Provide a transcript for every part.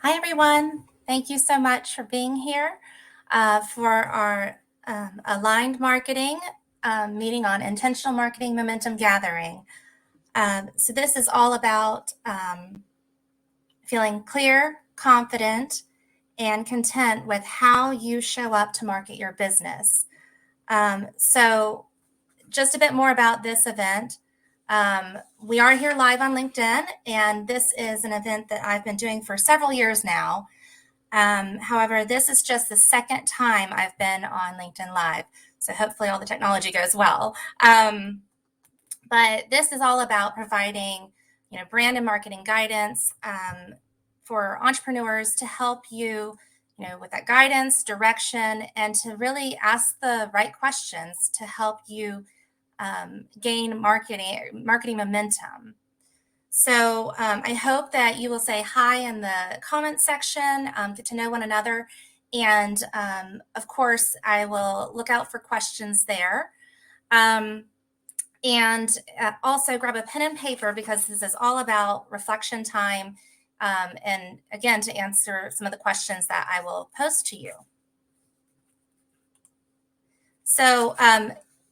Hi, everyone. Thank you so much for being here for our aligned marketing meeting on intentional marketing momentum gathering. So, this is all about feeling clear, confident, and content with how you show up to market your business. So, just a bit more about this event. We are here live on LinkedIn, and this is an event that I've been doing for several years now. However, this is just the second time I've been on LinkedIn Live. So hopefully all the technology goes well. But this is all about providing, brand and marketing guidance for entrepreneurs to help you, with that guidance, direction, and to really ask the right questions to help you gain marketing momentum. So I hope that you will say hi in the comments section, get to know one another. And of course, I will look out for questions there. Um, and also grab a pen and paper because this is all about reflection time. And again, to answer some of the questions that I will post to you. So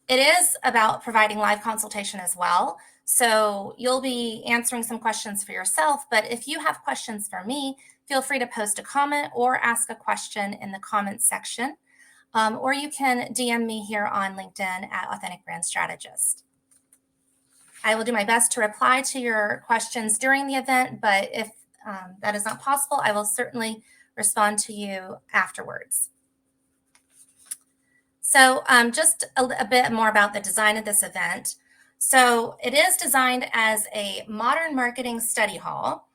it is about providing live consultation as well. So you'll be answering some questions for yourself, but if you have questions for me, feel free to post a comment or ask a question in the comments section. Or you can DM me here on LinkedIn at Authentic Brand Strategist. I will do my best to reply to your questions during the event, but if that is not possible, I will certainly respond to you afterwards. So just a bit more about the design of this event. So it is designed as a modern marketing study hall,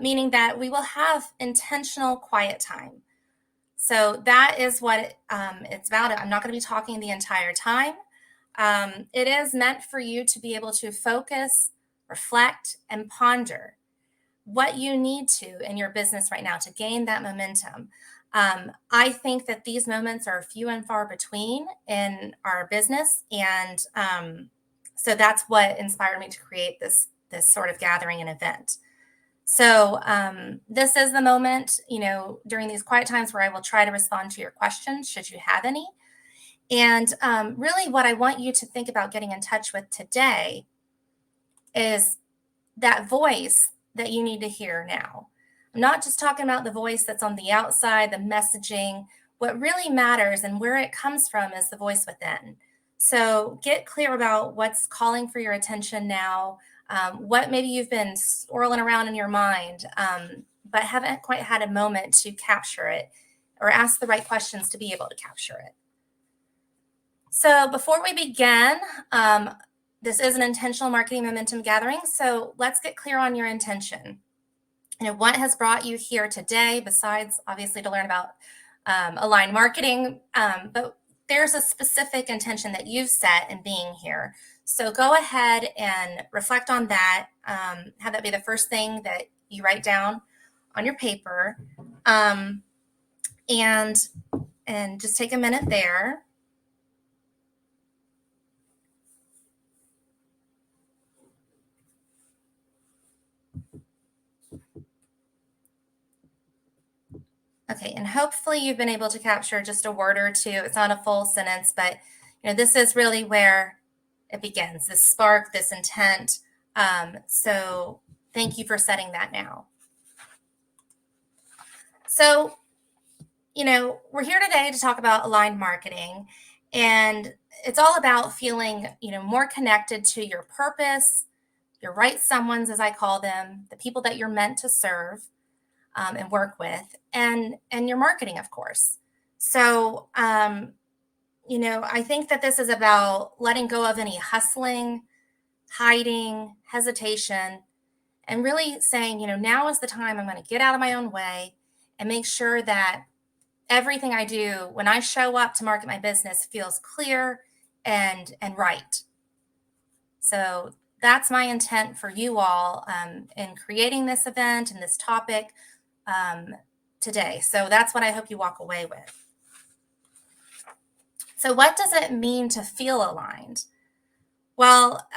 meaning that we will have intentional quiet time. So that is what it's about. I'm not going to be talking the entire time. It is meant for you to be able to focus, reflect, and ponder what you need to in your business right now to gain that momentum. I think that these moments are few and far between in our business, and so that's what inspired me to create this sort of gathering and event. So this is the moment, during these quiet times where I will try to respond to your questions, should you have any. And really, what I want you to think about getting in touch with today is that voice that you need to hear now. I'm not just talking about the voice that's on the outside, the messaging. What really matters and where it comes from is the voice within. So get clear about what's calling for your attention now, what maybe you've been swirling around in your mind, but haven't quite had a moment to capture it or ask the right questions to be able to capture it. So before we begin, this is an intentional marketing momentum gathering. So let's get clear on your intention. What has brought you here today, besides obviously to learn about aligned marketing, but there's a specific intention that you've set in being here. So go ahead and reflect on that. Have that be the first thing that you write down on your paper, and just take a minute there. Okay, and hopefully you've been able to capture just a word or two. It's not a full sentence, but this is really where it begins, this spark, this intent. So thank you for setting that now. So, we're here today to talk about aligned marketing, and it's all about feeling, more connected to your purpose, your right someones, as I call them, the people that you're meant to serve. And work with, and your marketing, of course. So, I think that this is about letting go of any hustling, hiding, hesitation, and really saying, now is the time I'm going to get out of my own way and make sure that everything I do when I show up to market my business feels clear and right. So that's my intent for you all in creating this event and this topic today. So that's what I hope you walk away with. So what does it mean to feel aligned? Well,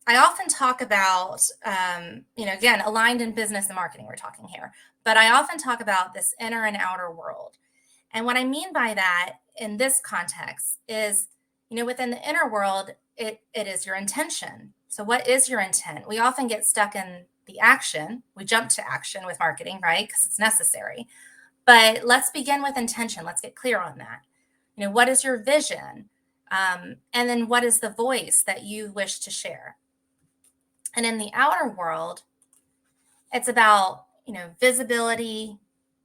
I often talk about, again, aligned in business and marketing, we're talking here, but I often talk about this inner and outer world. And what I mean by that in this context is, within the inner world, it is your intention. So, what is your intent? We often get stuck in the action. We jump to action with marketing, right? Because it's necessary. But let's begin with intention. Let's get clear on that. What is your vision? And then what is the voice that you wish to share? And in the outer world, it's about, visibility,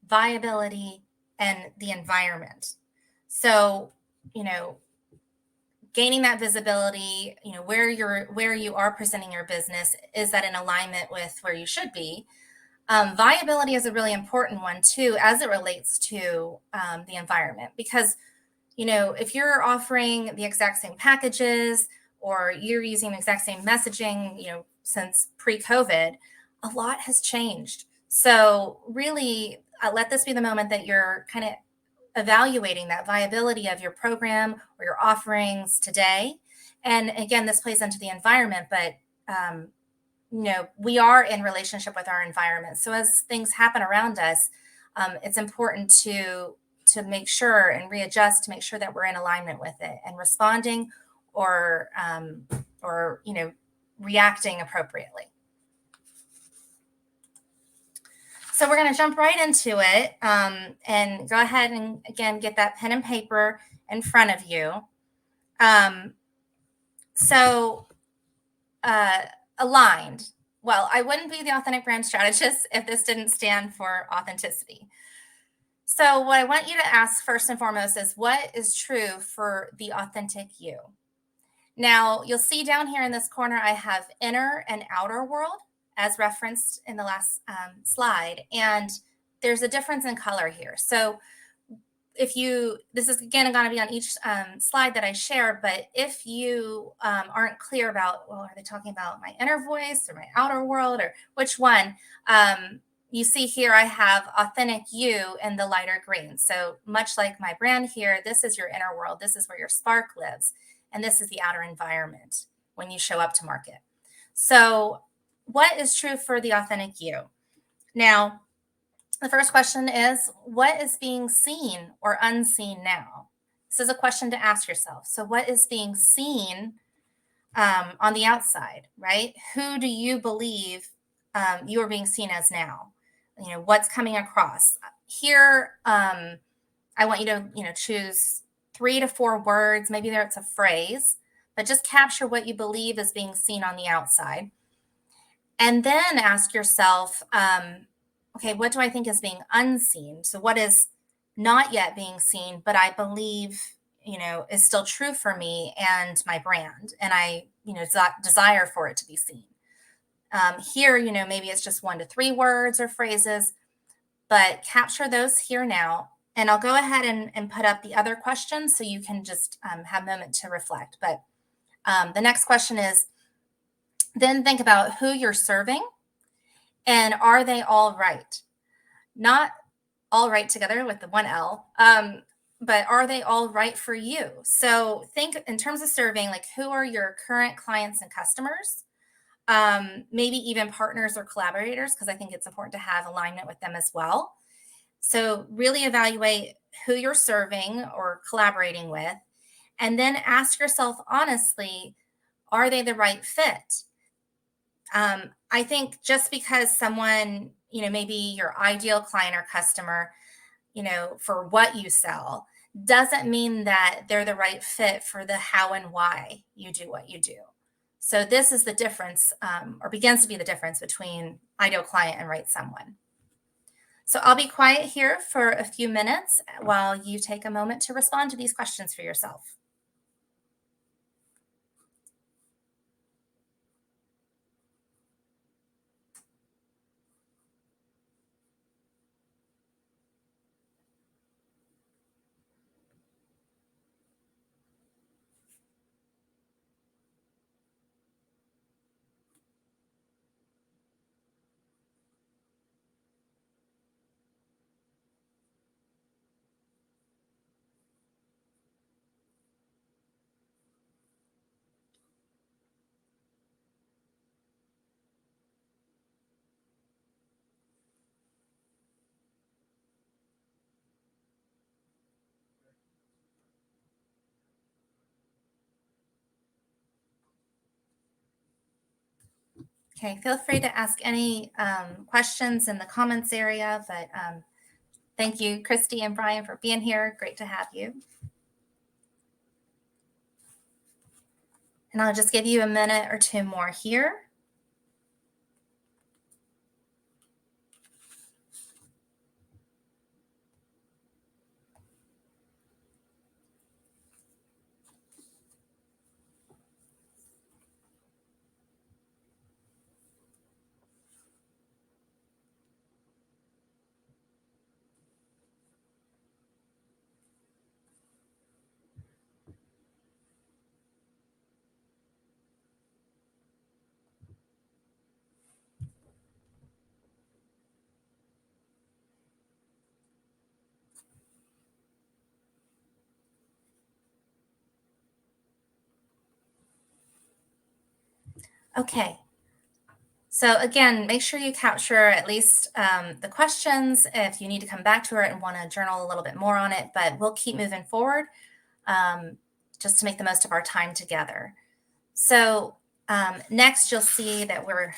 viability, and the environment. So, you know, gaining that visibility, where you are presenting your business, is that in alignment with where you should be? Viability is a really important one too, as it relates to the environment, because if you're offering the exact same packages or you're using the exact same messaging, since pre-COVID, a lot has changed. So really, let this be the moment that you're kind of evaluating that viability of your program or your offerings today. And again, this plays into the environment, but we are in relationship with our environment. So as things happen around us, it's important to make sure and readjust to make sure that we're in alignment with it and responding or reacting appropriately. So we're going to jump right into it, and go ahead and again get that pen and paper in front of you. Aligned. Well, I wouldn't be the authentic brand strategist if this didn't stand for authenticity. So what I want you to ask first and foremost is, what is true for the authentic you? Now, you'll see down here in this corner, I have inner and outer world as referenced in the last slide. And there's a difference in color here. So this is again going to be on each slide that I share, but if you aren't clear about, well, are they talking about my inner voice or my outer world or which one? You see here, I have authentic you in the lighter green. So much like my brand here, this is your inner world. This is where your spark lives. And this is the outer environment when you show up to market. So what is true for the authentic you? Now, the first question is, what is being seen or unseen now? This is a question to ask yourself. So what is being seen on the outside, right? Who do you believe you are being seen as now? What's coming across? Here, I want you to, choose 3 to 4 words. Maybe there it's a phrase, but just capture what you believe is being seen on the outside. And then ask yourself, okay, what do I think is being unseen? So what is not yet being seen, but I believe, is still true for me and my brand, and I, desire for it to be seen. Here, maybe it's just 1 to 3 words or phrases, but capture those here now. And I'll go ahead and put up the other questions so you can just have a moment to reflect. But the next question is, then think about who you're serving and are they all right? Not all right together with the 1 L, but are they all right for you? So think in terms of serving, like, who are your current clients and customers? Maybe even partners or collaborators, because I think it's important to have alignment with them as well. So really evaluate who you're serving or collaborating with, and then ask yourself honestly, are they the right fit? I think just because someone, maybe your ideal client or customer, for what you sell, doesn't mean that they're the right fit for the how and why you do what you do. So this is the difference, or begins to be the difference between ideal client and right someone. So I'll be quiet here for a few minutes while you take a moment to respond to these questions for yourself. Okay, feel free to ask any questions in the comments area, but thank you, Christy and Brian, for being here. Great to have you. And I'll just give you a minute or two more here. Okay. So again, make sure you capture at least the questions if you need to come back to it and want to journal a little bit more on it, but we'll keep moving forward um, just to make the most of our time together. So next you'll see that we're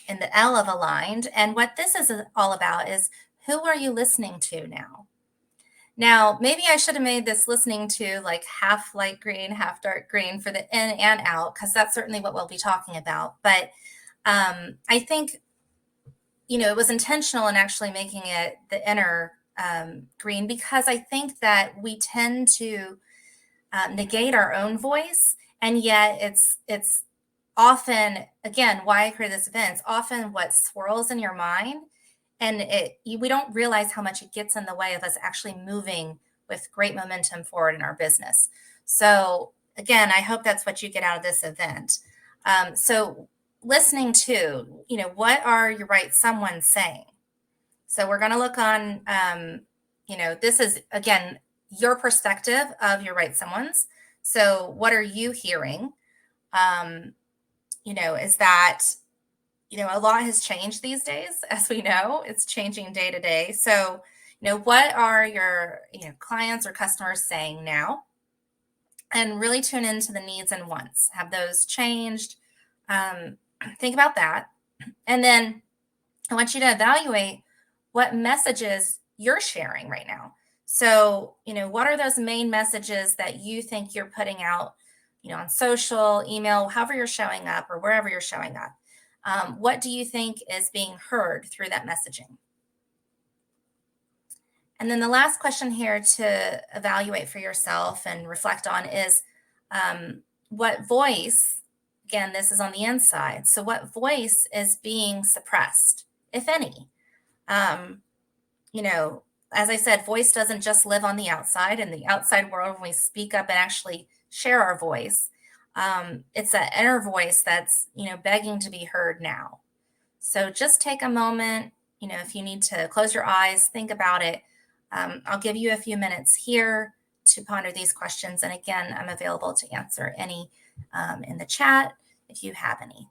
in the L of aligned. And what this is all about is who are you listening to now? Now, maybe I should have made this listening to like half light green, half dark green for the in and out, because that's certainly what we'll be talking about. But I think, it was intentional in actually making it the inner green because I think that we tend to negate our own voice, and yet it's often, again, why I create this event, it's often what swirls in your mind, and we don't realize how much it gets in the way of us actually moving with great momentum forward in our business. So again, I hope that's what you get out of this event. So listening to, what are your right someone saying? So we're going to look on, this is again your perspective of your right someone's. So what are you hearing? Is that, a lot has changed these days, as we know, it's changing day to day. So, what are your, clients or customers saying now? And really tune into the needs and wants. Have those changed? Think about that. And then I want you to evaluate what messages you're sharing right now. So, what are those main messages that you think you're putting out, on social, email, however you're showing up or wherever you're showing up? What do you think is being heard through that messaging? And then the last question here to evaluate for yourself and reflect on is what voice, again, this is on the inside. So, what voice is being suppressed, if any? Um, you know, as I said, voice doesn't just live on the outside. In the outside world, when we speak up and actually share our voice, it's that inner voice that's, begging to be heard now. So just take a moment, if you need to close your eyes, think about it. I'll give you a few minutes here to ponder these questions. And again, I'm available to answer any in the chat if you have any.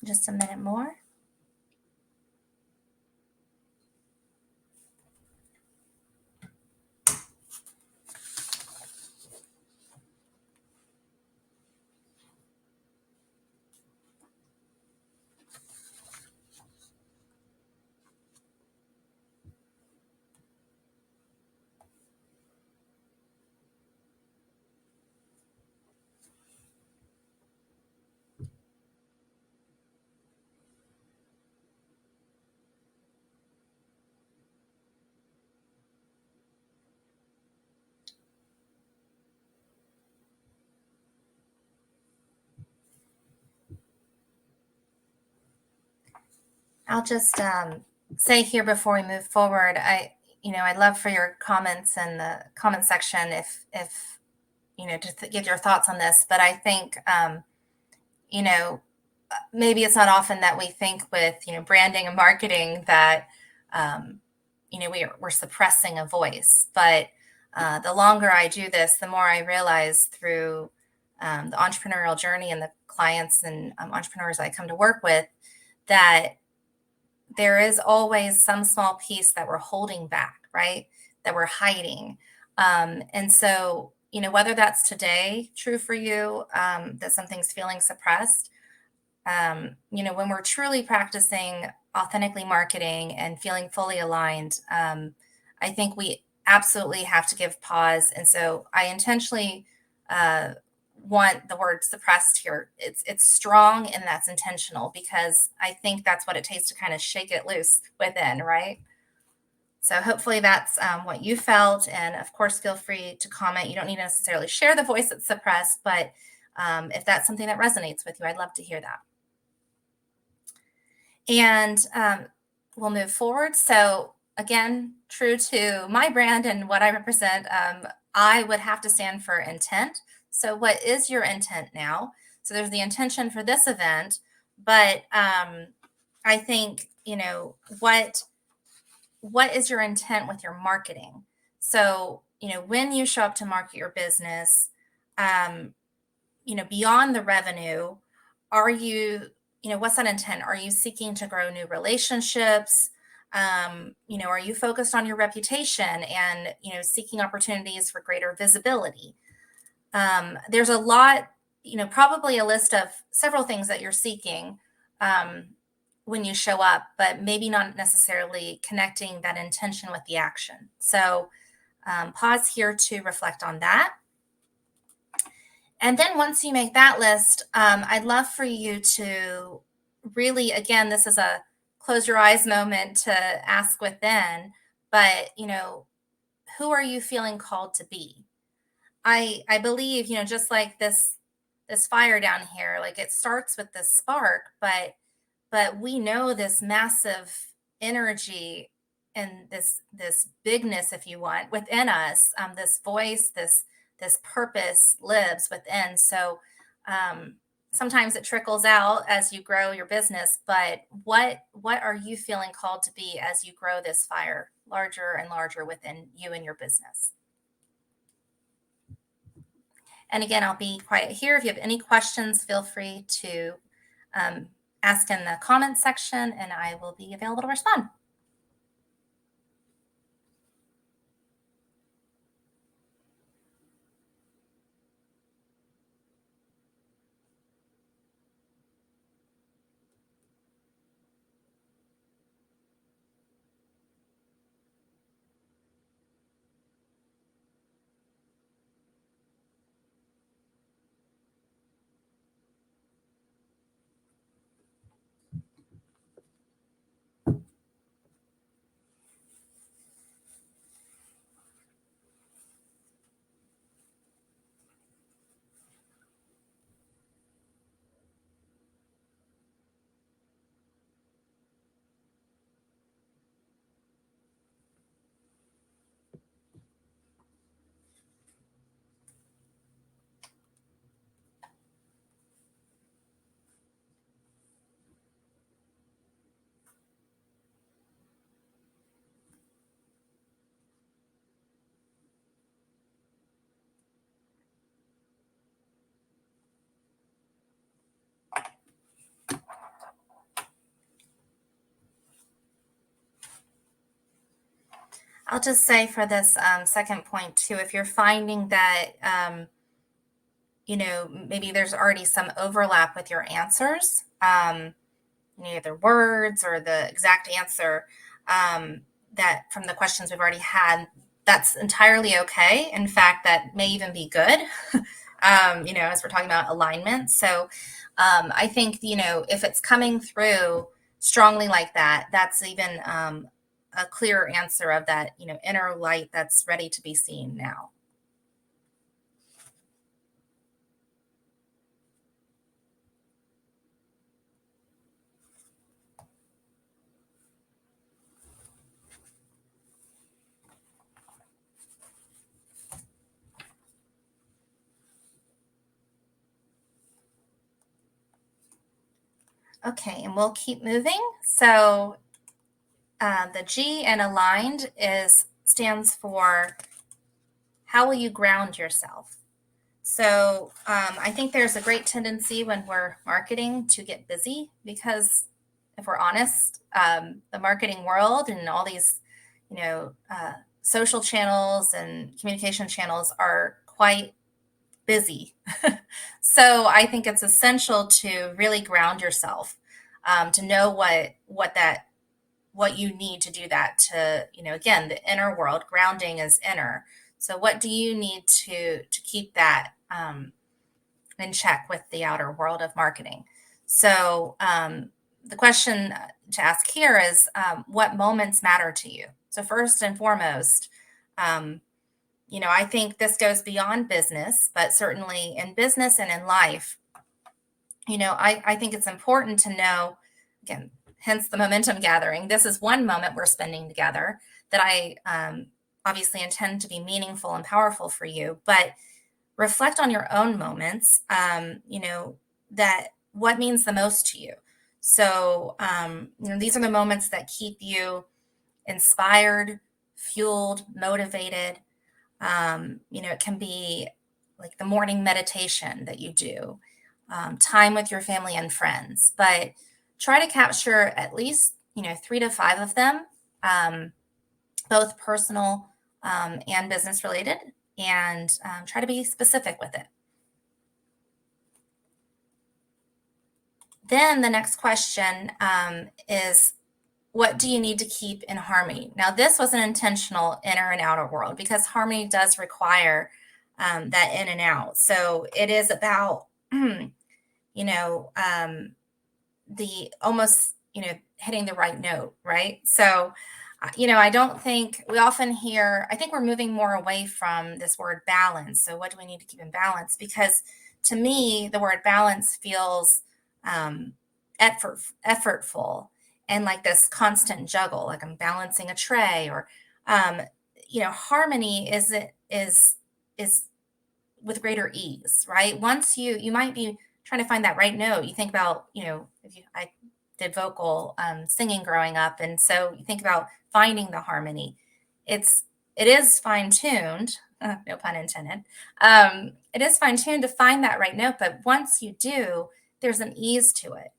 Just a minute more. I'll just say here before we move forward, I'd love for your comments in the comment section if to give your thoughts on this. But I think, you know, maybe it's not often that we think with, branding and marketing that, um, we're suppressing a voice. But the longer I do this, the more I realize through the entrepreneurial journey and the clients and entrepreneurs I come to work with that there is always some small piece that we're holding back, right? That we're hiding. And so, whether that's today true for you, that something's feeling suppressed, when we're truly practicing authentically marketing and feeling fully aligned, I think we absolutely have to give pause. And so I intentionally uh, want the word suppressed here. It's strong and that's intentional because I think that's what it takes to kind of shake it loose within, right? So hopefully that's what you felt. And of course, feel free to comment. You don't need to necessarily share the voice that's suppressed, but if that's something that resonates with you, I'd love to hear that. And we'll move forward. So, again, true to my brand and what I represent, I would have to stand for intent. So, what is your intent now? So, there's the intention for this event, but I think, what is your intent with your marketing? So, when you show up to market your business, um, beyond the revenue, are you, what's that intent? Are you seeking to grow new relationships? Are you focused on your reputation and, seeking opportunities for greater visibility? There's a lot, probably a list of several things that you're seeking when you show up, but maybe not necessarily connecting that intention with the action. So pause here to reflect on that. And then once you make that list, I'd love for you to really, again, this is a close your eyes moment to ask within, but who are you feeling called to be? I believe, just like this fire down here, like it starts with this spark, but we know this massive energy and this bigness, if you want, within us, this voice, this purpose lives within. So um, sometimes it trickles out as you grow your business, but what are you feeling called to be as you grow this fire larger and larger within you and your business? And again, I'll be quiet here. If you have any questions, feel free to um, ask in the comments section and I will be available to respond. I'll just say for this second point too, if you're finding that, maybe there's already some overlap with your answers, either words or the exact answer that from the questions we've already had, that's entirely okay. In fact, that may even be good, as we're talking about alignment. So I think, if it's coming through strongly like that, that's even a clearer answer of that, inner light that's ready to be seen now. Okay, and we'll keep moving. So the G in aligned stands for how will you ground yourself? So I think there's a great tendency when we're marketing to get busy because if we're honest, the marketing world and all these, social channels and communication channels are quite busy. So I think it's essential to really ground yourself, to know what you need to do that to, again, the inner world. Grounding is inner. So what do you need to keep that in check with the outer world of marketing? So the question to ask here is, what moments matter to you? So first and foremost, um, I think this goes beyond business, but certainly in business and in life, I think it's important to know, again, hence the momentum gathering. This is one moment we're spending together that I obviously intend to be meaningful and powerful for you, but reflect on your own moments, that what means the most to you. So, these are the moments that keep you inspired, fueled, motivated. It can be like the morning meditation that you do, time with your family and friends, but try to capture at least, 3 to 5 of them, um, both personal and business related, and try to be specific with it. Then the next question is, what do you need to keep in harmony? Now, this was an intentional inner and outer world because harmony does require that in and out. So it is about, the almost, hitting the right note, right? So, I don't think we often hear, I think we're moving more away from this word balance. So, what do we need to keep in balance? Because to me, the word balance feels um, effortful and like this constant juggle, like I'm balancing a tray, or, um, harmony is with greater ease, right? Once you might be trying to find that right note. You think about, if I did vocal singing growing up, and so you think about finding the harmony. It is fine tuned, no pun intended. It is fine tuned to find that right note, but once you do, there's an ease to it.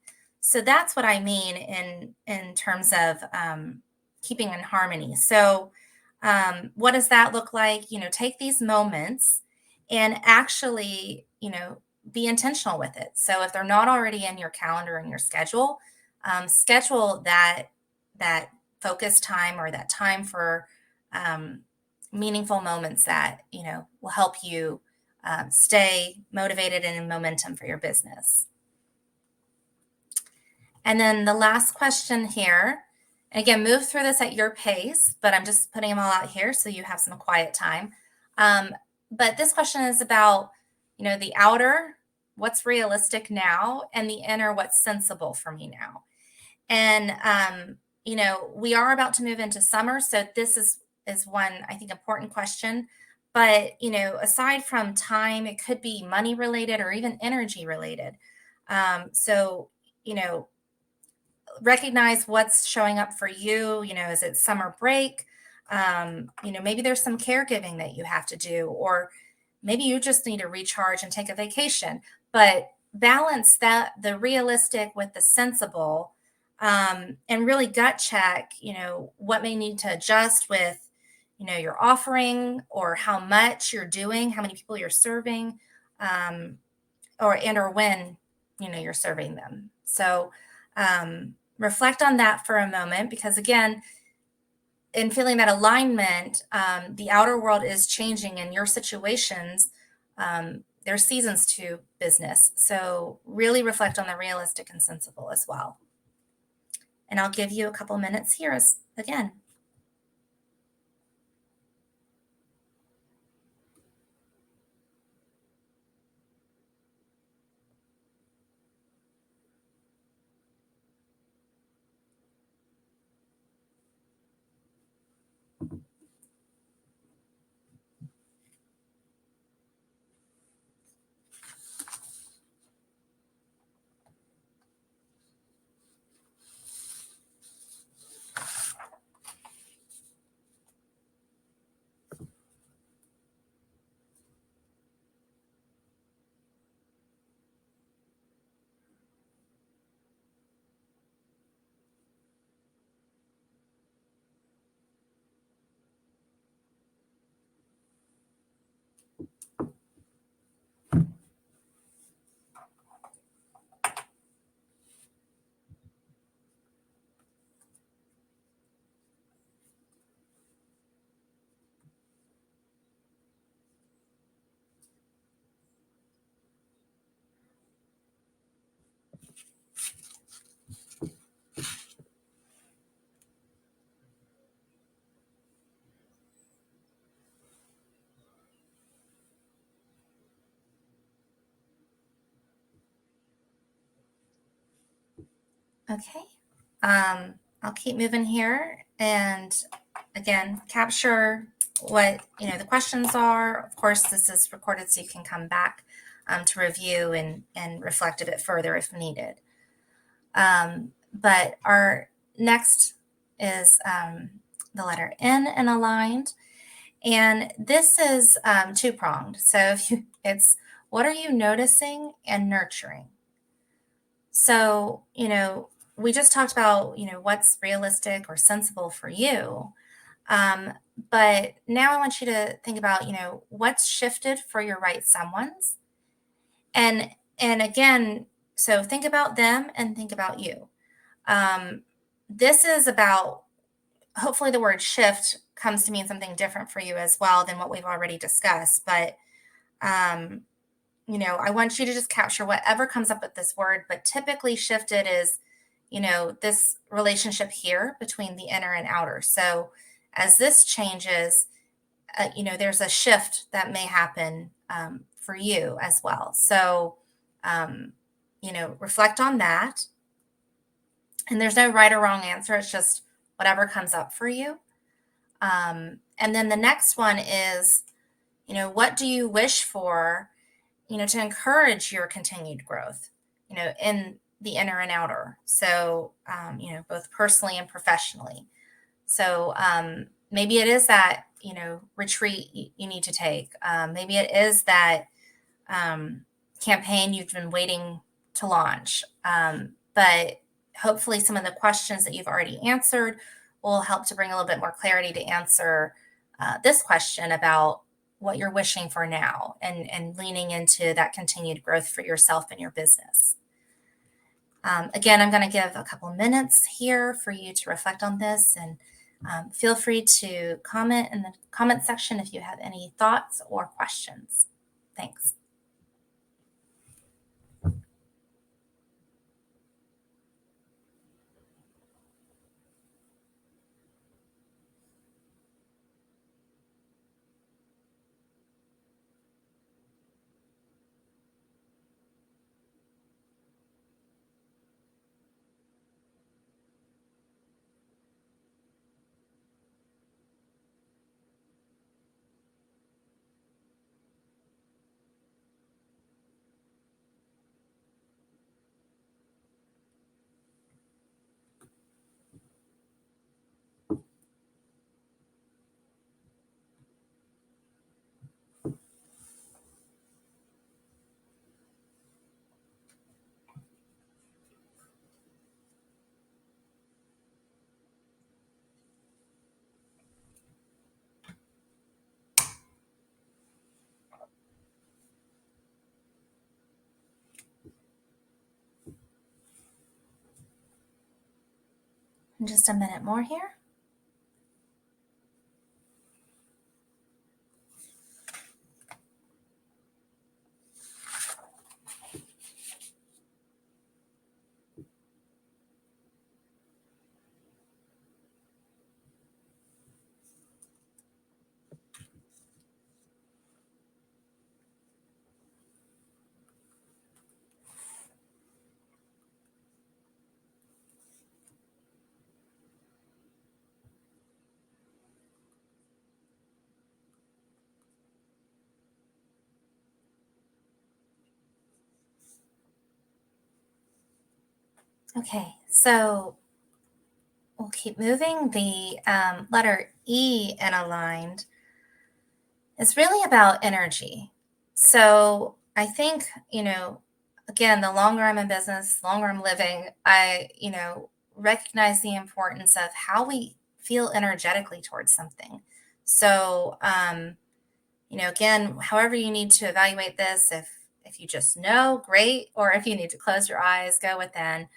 So that's what I mean in terms of keeping in harmony. So what does that look like? Take these moments and actually, be intentional with it. So if they're not already in your calendar and your schedule, schedule that focus time or that time for um, meaningful moments that will help you stay motivated and in momentum for your business. And then the last question here, and again, move through this at your pace, but I'm just putting them all out here so you have some quiet time. But this question is about, the outer, what's realistic now, and the inner, what's sensible for me now. And we are about to move into summer, so this is one, I think, important question. But aside from time, it could be money related or even energy related. So you know recognize what's showing up for you. Is it summer break? Maybe there's some caregiving that you have to do, or maybe you just need to recharge and take a vacation. But balance that, the realistic with the sensible, and really gut check, what may need to adjust with, your offering, or how much you're doing, how many people you're serving, um, or when, you're serving them. So reflect on that for a moment, because again, in feeling that alignment, the outer world is changing in your situations. There's seasons to business. So really reflect on the realistic and sensible as well. And I'll give you a couple minutes here again. Okay. I'll keep moving here and again, capture what, the questions are. Of course, this is recorded so you can come back to review and reflect a bit further if needed. But our next is the letter N and aligned. And this is two-pronged. So it's what are you noticing and nurturing? So, we just talked about, what's realistic or sensible for you. Um, but now I want you to think about, what's shifted for your right someone's. And again, so think about them and think about you. Um, this is about hopefully the word shift comes to mean something different for you as well than what we've already discussed. But um, I want you to just capture whatever comes up with this word, but typically shifted is, this relationship here between the inner and outer. So as this changes, there's a shift that may happen for you as well. So, um, reflect on that. And there's no right or wrong answer. It's just whatever comes up for you. And then the next one is, what do you wish for, to encourage your continued growth, in the inner and outer. So, both personally and professionally. So maybe it is that, retreat you need to take. Maybe it is that um, campaign you've been waiting to launch. But hopefully, some of the questions that you've already answered will help to bring a little bit more clarity to answer this question about what you're wishing for now and leaning into that continued growth for yourself and your business. Again, I'm going to give a couple minutes here for you to reflect on this and feel free to comment in the comment section if you have any thoughts or questions. Thanks. Just a minute more here. Okay, so we'll keep moving. The letter E in aligned is really about energy. So I think, again, the longer I'm in business, the longer I'm living, I, recognize the importance of how we feel energetically towards something. So, again, however you need to evaluate this, if you just know, great, or if you need to close your eyes, go within,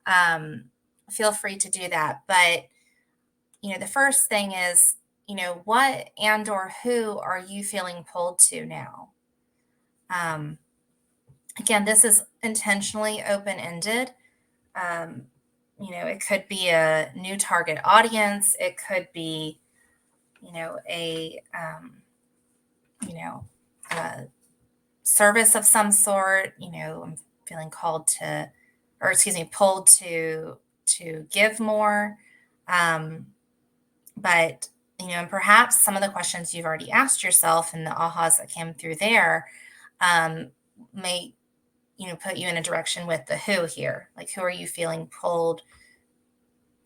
um, feel free to do that. But the first thing is, what and or who are you feeling pulled to now? Um, Again, this is intentionally open-ended. Um, it could be a new target audience. It could be, a, you know, a service of some sort. I'm feeling called to, or excuse me, pulled to to give more. Um, but and perhaps some of the questions you've already asked yourself and the ahas that came through there um, may put you in a direction with the who here. Like, who are you feeling pulled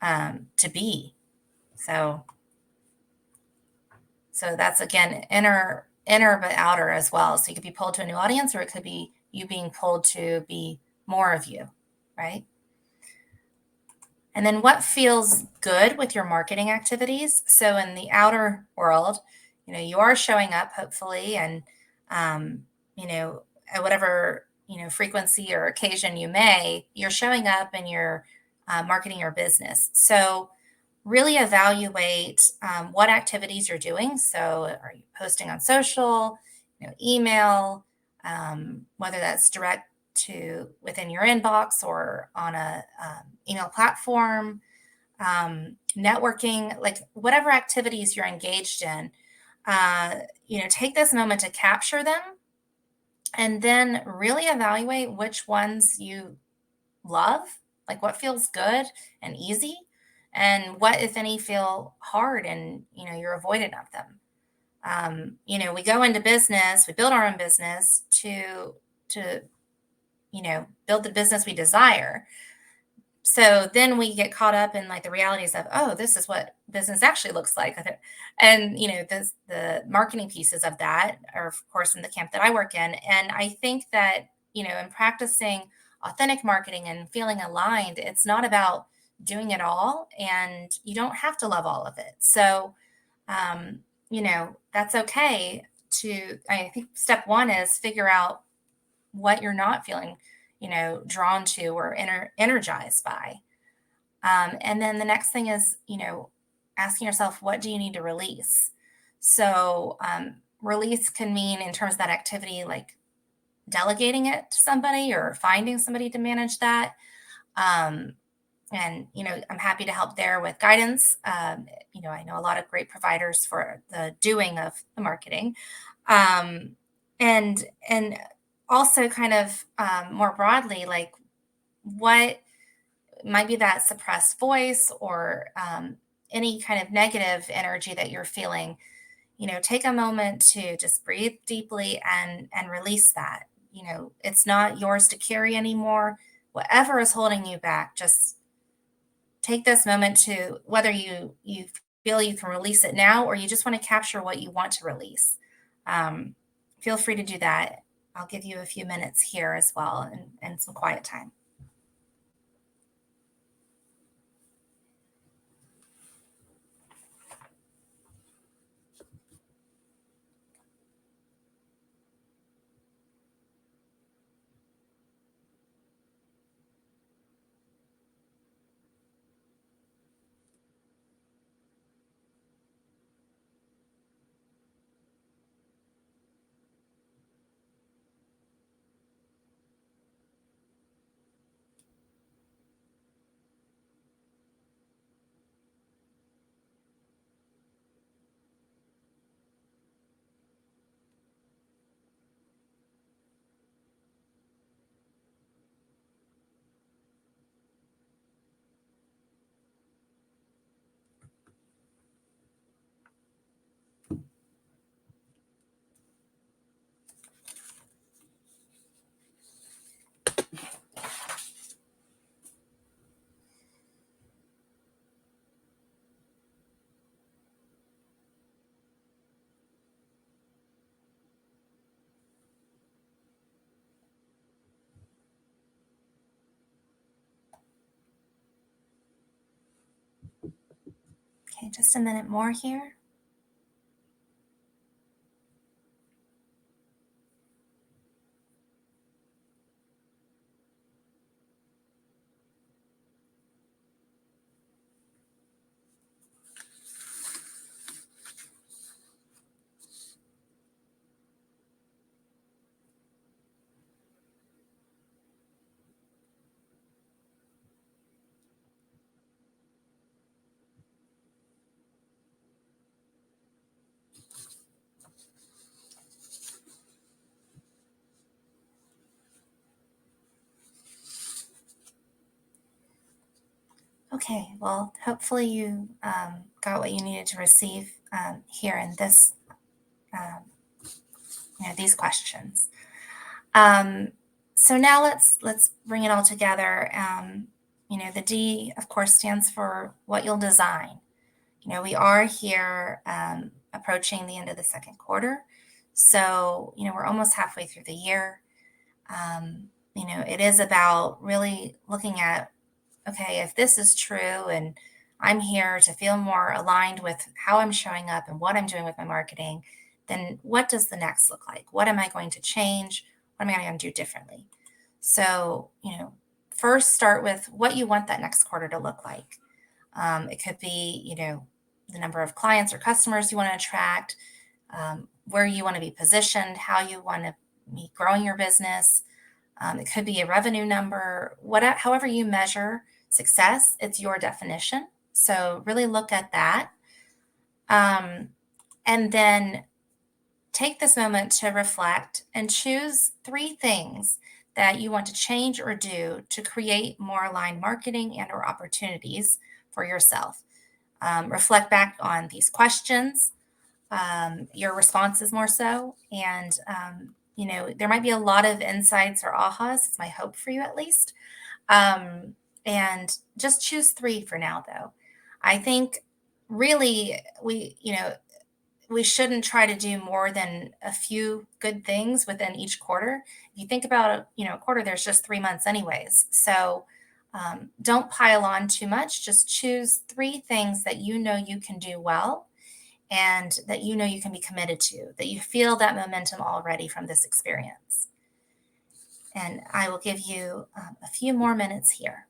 to be? So, so that's again inner but outer as well. So you could be pulled to a new audience, or it could be you being pulled to be more of you, right? And then what feels good with your marketing activities? So in the outer world, you are showing up hopefully, and um, at whatever frequency or occasion you're showing up and you're marketing your business. So really evaluate what activities you're doing. So are you posting on social, email, whether that's direct to within your inbox or on a email platform, networking, like whatever activities you're engaged in. Take this moment to capture them, and then really evaluate which ones you love, like what feels good and easy, and what, if any, feel hard and you're avoidant of them. We go into business, we build our own business to build the business we desire. So then we get caught up in like the realities of, oh, this is what business actually looks like. And the marketing pieces of that are of course in the camp that I work in. And I think that in practicing authentic marketing and feeling aligned, it's not about doing it all, and you don't have to love all of it. So that's okay. To I think step one is figure out what you're not feeling drawn to or energized by. And then the next thing is, asking yourself, what do you need to release? So, release can mean, in terms of that activity, like delegating it to somebody or finding somebody to manage that. Um, and, I'm happy to help there with guidance. I know a lot of great providers for the doing of the marketing. Um, and also kind of more broadly, like what might be that suppressed voice or any kind of negative energy that you're feeling. Take a moment to just breathe deeply and release that. It's not yours to carry anymore. Whatever is holding you back, just take this moment to, whether you feel you can release it now or you just want to capture what you want to release. um, Feel free to do that. I'll give you a few minutes here as well, and some quiet time. Okay, just a minute more here. Okay, well, hopefully you got what you needed to receive here in this, um, these questions. Um, so now let's bring it all together. The D, of course, stands for what you'll design. We are here approaching the end of the second quarter, so we're almost halfway through the year. It is about really looking at, okay, if this is true and I'm here to feel more aligned with how I'm showing up and what I'm doing with my marketing, then what does the next look like? What am I going to change? What am I going to do differently? So, first start with what you want that next quarter to look like. It could be, the number of clients or customers you want to attract, where you want to be positioned, how you want to be growing your business. It could be a revenue number, whatever, however you measure success, it's your definition. So really look at that. Um, and then take this moment to reflect and choose three things that you want to change or do to create more aligned marketing and or opportunities for yourself. Reflect back on these questions, your responses more so, and there might be a lot of insights or ahas. It's my hope for you at least. Um, and just choose three for now, though. I think really we shouldn't try to do more than a few good things within each quarter. If you think about a quarter, there's just 3 months anyways. So don't pile on too much. Just choose three things that you can do well and that you can be committed to, that you feel that momentum already from this experience. And I will give you a few more minutes here.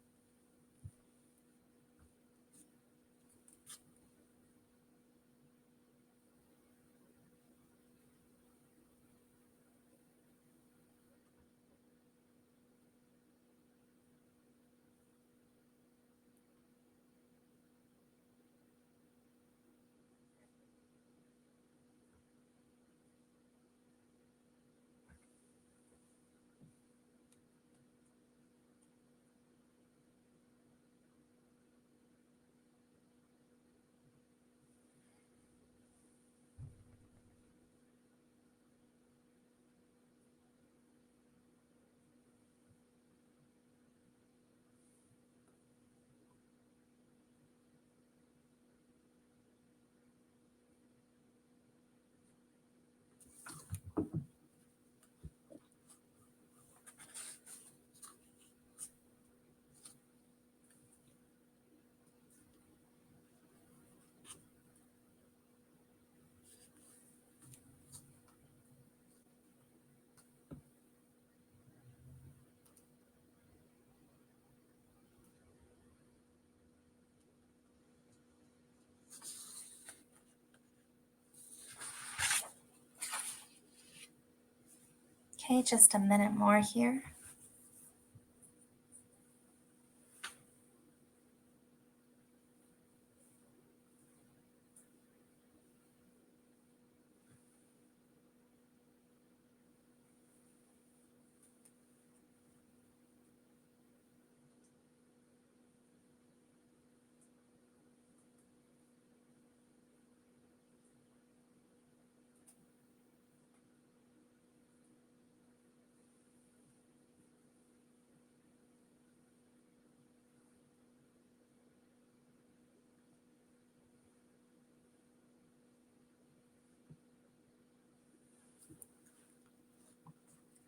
Okay, just a minute more here.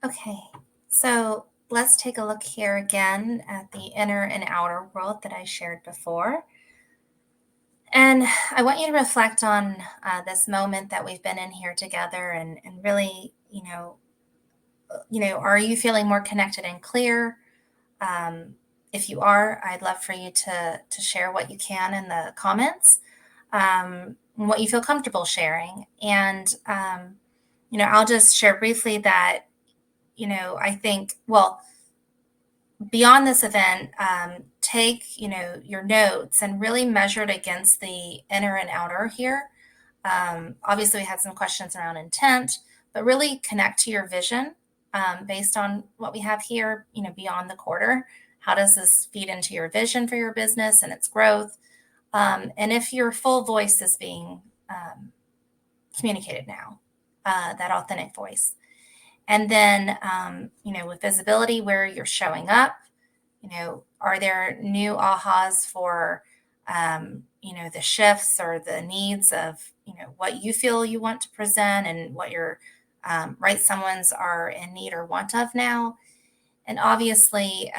Okay, so let's take a look here again at the inner and outer world that I shared before. And I want you to reflect on this moment that we've been in here together and really, are you feeling more connected and clear? Um, if you are, I'd love for you to share what you can in the comments, and what you feel comfortable sharing. And I'll just share briefly that I think, well, beyond this event, take your notes and really measure it against the inner and outer here. Obviously, we had some questions around intent, but really connect to your vision based on what we have here, beyond the quarter. How does this feed into your vision for your business and its growth? And if your full voice is being communicated now, that authentic voice. And then, with visibility, where you're showing up, are there new ahas for, the shifts or the needs of, what you feel you want to present and what your right someone's are in need or want of now. And obviously,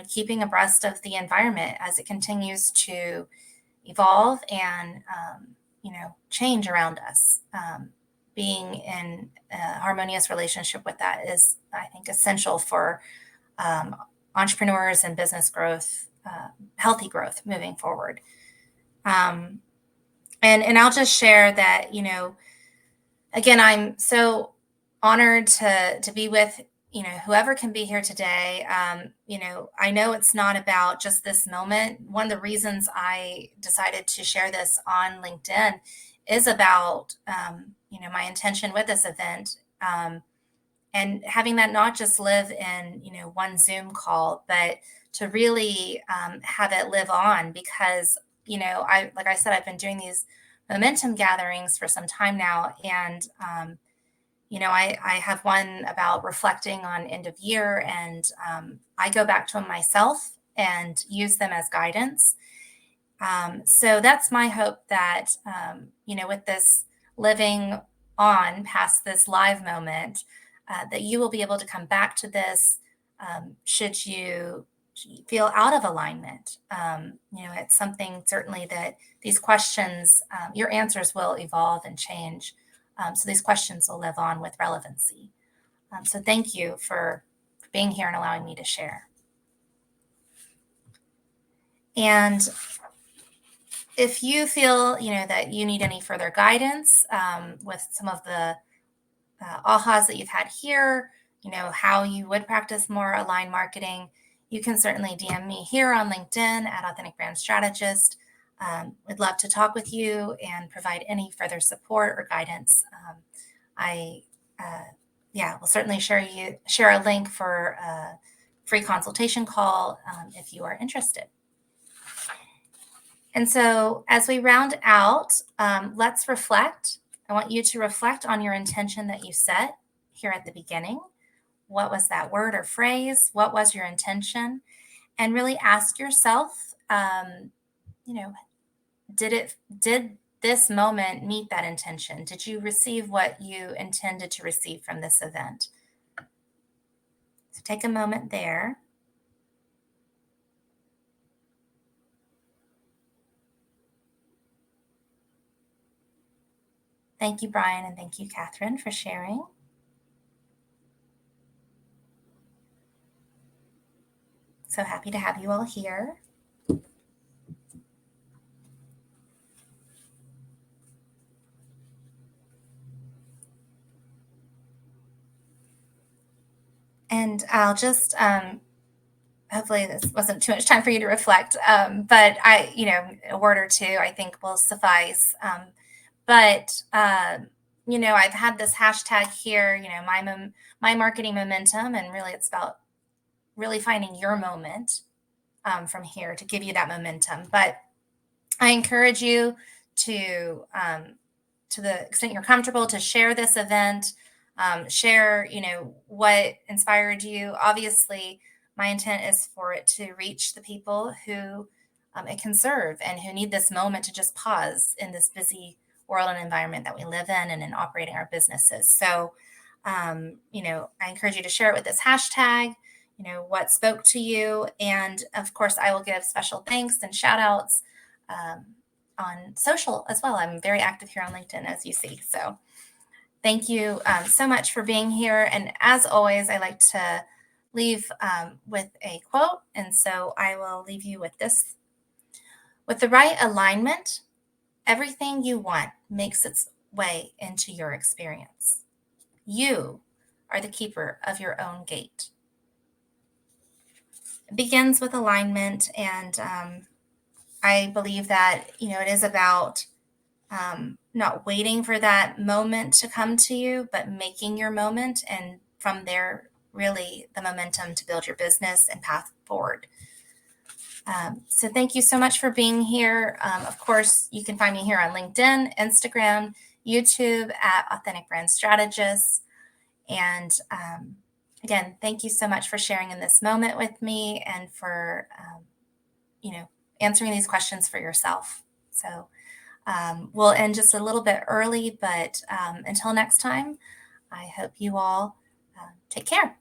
keeping abreast of the environment as it continues to evolve and, change around us. Being in a harmonious relationship with that is, I think, essential for um, entrepreneurs and business growth, healthy growth moving forward. Um, and I'll just share that, again, I'm so honored to be with, whoever can be here today. I know it's not about just this moment. One of the reasons I decided to share this on LinkedIn is about, my intention with this event. And having that not just live in, one Zoom call, but to really have it live on because, like I said, I've been doing these momentum gatherings for some time now. And, I have one about reflecting on end of year, and I go back to them myself and use them as guidance. So that's my hope that, with this living on past this live moment, that you will be able to come back to this should you feel out of alignment. It's something certainly that these questions, your answers will evolve and change. So these questions will live on with relevancy. So thank you for being here and allowing me to share. And if you feel, that you need any further guidance with some of the ahas that you've had here, how you would practice more aligned marketing, you can certainly DM me here on LinkedIn at Authentic Brand Strategist. We'd love to talk with you and provide any further support or guidance. I will certainly share a link for a free consultation call if you are interested. And so as we round out, let's reflect. I want you to reflect on your intention that you set here at the beginning. What was that word or phrase? What was your intention? And really ask yourself, did this moment meet that intention? Did you receive what you intended to receive from this event? So take a moment there. Thank you, Brian, and thank you, Catherine, for sharing. So happy to have you all here. And I'll just, hopefully this wasn't too much time for you to reflect, but a word or two I think will suffice. But I've had this hashtag here, my marketing momentum, and really it's about really finding your moment from here to give you that momentum. But I encourage you to the extent you're comfortable, to share this event, share, what inspired you. Obviously, my intent is for it to reach the people who it can serve and who need this moment to just pause in this busy world and environment that we live in and in operating our businesses. So, I encourage you to share it with this hashtag, what spoke to you. And of course, I will give special thanks and shout outs on social as well. I'm very active here on LinkedIn, as you see. So thank you so much for being here. And as always, I like to leave with a quote. And so I will leave you with this. With the right alignment, everything you want makes its way into your experience. You are the keeper of your own gate. It begins with alignment, and I believe that, it is about not waiting for that moment to come to you, but making your moment, and from there, really the momentum to build your business and path forward. So thank you so much for being here. Of course, you can find me here on LinkedIn, Instagram, YouTube at Authentic Brand Strategists. And again, thank you so much for sharing in this moment with me and for, answering these questions for yourself. So we'll end just a little bit early, but until next time, I hope you all take care.